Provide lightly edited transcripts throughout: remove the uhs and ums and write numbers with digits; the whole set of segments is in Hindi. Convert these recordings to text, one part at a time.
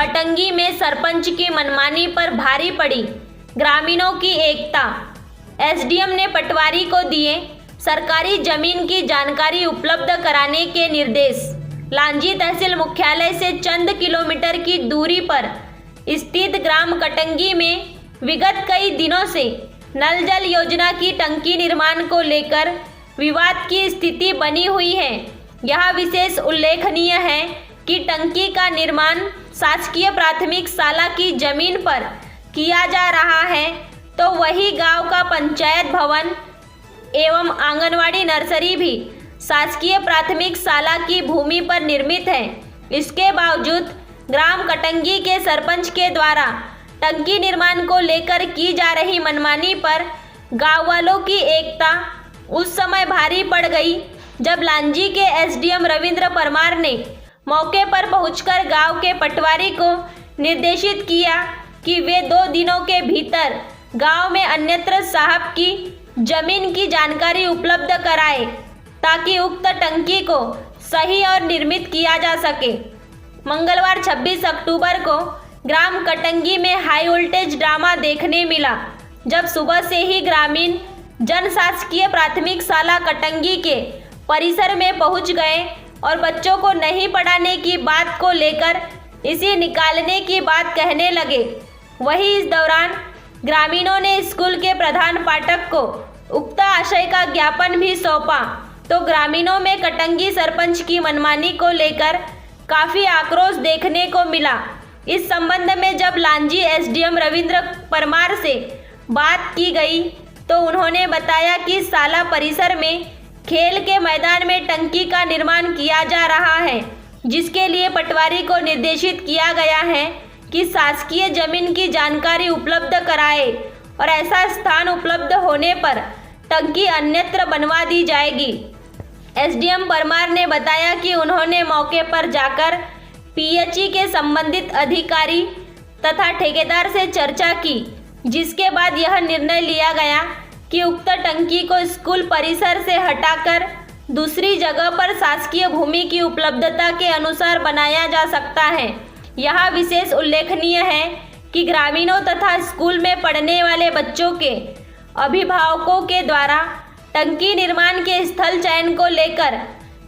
कटंगी में सरपंच की मनमानी पर भारी पड़ी ग्रामीणों की एकता। एसडीएम ने पटवारी को दिए सरकारी जमीन की जानकारी उपलब्ध कराने के निर्देश। लांजी तहसील मुख्यालय से चंद किलोमीटर की दूरी पर स्थित ग्राम कटंगी में विगत कई दिनों से नल जल योजना की टंकी निर्माण को लेकर विवाद की स्थिति बनी हुई है। यह विशेष उल्लेखनीय है कि टंकी का निर्माण शासकीय प्राथमिक शाला की जमीन पर किया जा रहा है, तो वही गांव का पंचायत भवन एवं आंगनवाड़ी नर्सरी भी शासकीय प्राथमिक शाला की भूमि पर निर्मित है। इसके बावजूद ग्राम कटंगी के सरपंच के द्वारा टंकी निर्माण को लेकर की जा रही मनमानी पर गांव वालों की एकता उस समय भारी पड़ गई जब लांजी के एसडीएम रविंद्र परमार ने मौके पर पहुंचकर गांव के पटवारी को निर्देशित किया कि वे 2 दिनों के भीतर गांव में अन्यत्र साहब की जमीन की जानकारी उपलब्ध कराए ताकि उक्त टंकी को सही और निर्मित किया जा सके। मंगलवार 26 अक्टूबर को ग्राम कटंगी में हाई वोल्टेज ड्रामा देखने मिला, जब सुबह से ही ग्रामीण जन शासकीय प्राथमिक शाला कटंगी के परिसर में पहुंच गए और बच्चों को नहीं पढ़ाने की बात को लेकर इसे निकालने की बात कहने लगे। वहीं इस दौरान ग्रामीणों ने स्कूल के प्रधान पाठक को उक्त आशय का ज्ञापन भी सौंपा, तो ग्रामीणों में कटंगी सरपंच की मनमानी को लेकर काफ़ी आक्रोश देखने को मिला। इस संबंध में जब लांजी एसडीएम रविंद्र परमार से बात की गई तो उन्होंने बताया कि शाला परिसर में खेल के मैदान में टंकी का निर्माण किया जा रहा है, जिसके लिए पटवारी को निर्देशित किया गया है कि शासकीय जमीन की जानकारी उपलब्ध कराए और ऐसा स्थान उपलब्ध होने पर टंकी अन्यत्र बनवा दी जाएगी। एसडीएम परमार ने बताया कि उन्होंने मौके पर जाकर पीएचई के संबंधित अधिकारी तथा ठेकेदार से चर्चा की, जिसके बाद यह निर्णय लिया गया कि उक्त टंकी को स्कूल परिसर से हटाकर दूसरी जगह पर शासकीय भूमि की उपलब्धता के अनुसार बनाया जा सकता है। यह विशेष उल्लेखनीय है कि ग्रामीणों तथा स्कूल में पढ़ने वाले बच्चों के अभिभावकों के द्वारा टंकी निर्माण के स्थल चयन को लेकर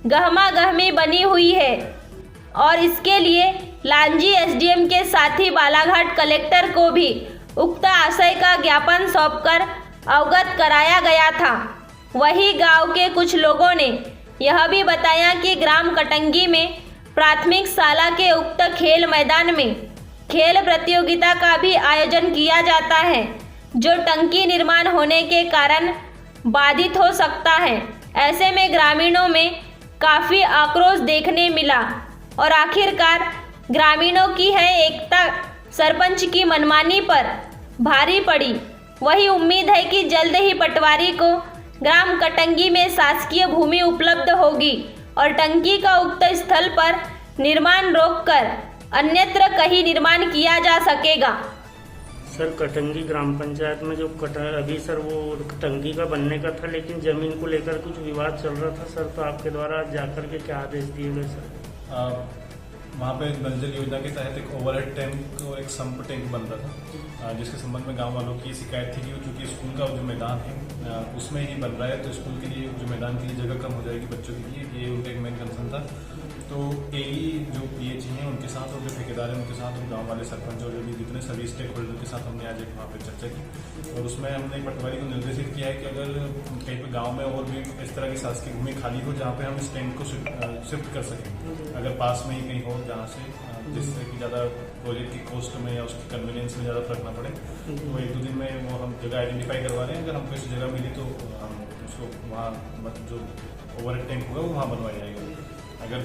गहमागहमी बनी हुई है और इसके लिए लांजी एसडीएम के साथ ही बालाघाट कलेक्टर को भी उक्त आशय का ज्ञापन सौंपकर अवगत कराया गया था। वहीं गांव के कुछ लोगों ने यह भी बताया कि ग्राम कटंगी में प्राथमिक शाला के उक्त खेल मैदान में खेल प्रतियोगिता का भी आयोजन किया जाता है, जो टंकी निर्माण होने के कारण बाधित हो सकता है। ऐसे में ग्रामीणों में काफ़ी आक्रोश देखने मिला और आखिरकार ग्रामीणों की है एकता सरपंच की मनमानी पर भारी पड़ी। वही उम्मीद है कि जल्द ही पटवारी को ग्राम कटंगी में शासकीय भूमि उपलब्ध होगी और टंकी का उक्त स्थल पर निर्माण रोककर अन्यत्र कहीं निर्माण किया जा सकेगा। सर, कटंगी ग्राम पंचायत में जो अभी सर वो टंकी का बनने का था, लेकिन जमीन को लेकर कुछ विवाद चल रहा था सर, तो आपके द्वारा जाकर के क्या आदेश दिए गए सर? वहाँ पे नल जल योजना के तहत एक ओवरहेड टैंक और एक सम्प टैंक बन रहा था, जिसके संबंध में गांव वालों की शिकायत थी कि चूँकि स्कूल का जो मैदान है उसमें ही बन रहा है, तो स्कूल के लिए जो मैदान के लिए जगह कम हो जाएगी बच्चों के लिए, ये उनका एक मेन कंसर्न था। तो एई जो पीएचई हैं उनके साथ और जो ठेकेदार हैं उनके साथ और गाँव वाले सरपंच और जो भी जितने सभी स्टेक होल्डर के साथ हमने आज एक वहाँ पर चर्चा की और उसमें हमने पटवारी को निर्देशित किया है कि अगर कहीं पर गाँव में और भी इस तरह की शासकीय भूमि खाली हो जहाँ पे हम इस टैंक को शिफ्ट कर सकें, अगर पास में ही कहीं हो जहाँ से जिससे कि ज़्यादा प्रोजेक्ट की कॉस्ट में या उसकी कन्वीनियंस में ज़्यादा फर्क ना पड़े, तो 1-2 दिन में वो हम जगह आइडेंटिफाई करवा रहे हैं। अगर हमको इस जगह मिली तो हम उसको वहाँ जो ओवरहेड टैंक होगा वो वहाँ बनवाया जाएगा। अगर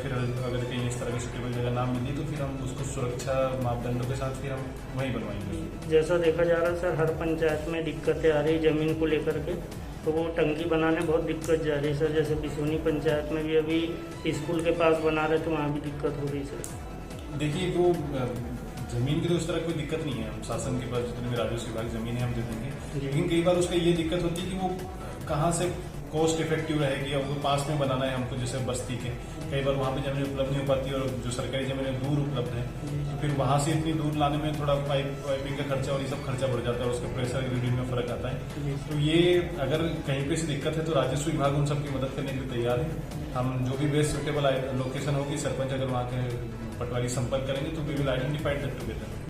कहीं इस तरह की सुटेबल जगह ना मिली तो फिर हम उसको सुरक्षा मापदंडों के साथ फिर हम वहीं बनवाएंगे। जैसा देखा जा रहा है सर, हर पंचायत में दिक्कतें आ रही जमीन को लेकर के, तो वो टंकी बनाने बहुत दिक्कत जा रही है सर। जैसे बिसोनी पंचायत में भी अभी स्कूल के पास बना रहे तो वहाँ भी दिक्कत हो रही सर। देखिए, वो जमीन की तो इस तरह कोई दिक्कत नहीं है, हम शासन के पास जितने भी राजस्व विभाग जमीन है हम दे देंगे, लेकिन कई बार उसका ये दिक्कत होती है कि वो कहाँ से कॉस्ट इफेक्टिव रहेगी, और वो पास में बनाना है हमको, जैसे बस्ती के कई बार वहाँ पे जमीन उपलब्ध नहीं हो पाती और जो सरकारी जमीनें दूर उपलब्ध है, तो फिर वहाँ से इतनी दूर लाने में थोड़ा पाइपिंग का खर्चा और ये सब खर्चा बढ़ जाता है, उसके प्रेशर रीडिंग में फर्क आता है। तो ये अगर कहीं पे से दिक्कत है तो राजस्व विभाग उन सबकी मदद करने के लिए तैयार है। हम जो भी बेस्ट सुटेबल लोकेशन होगी, सरपंच अगर वहाँ के पटवारी संपर्क करेंगे तो we will identify that together.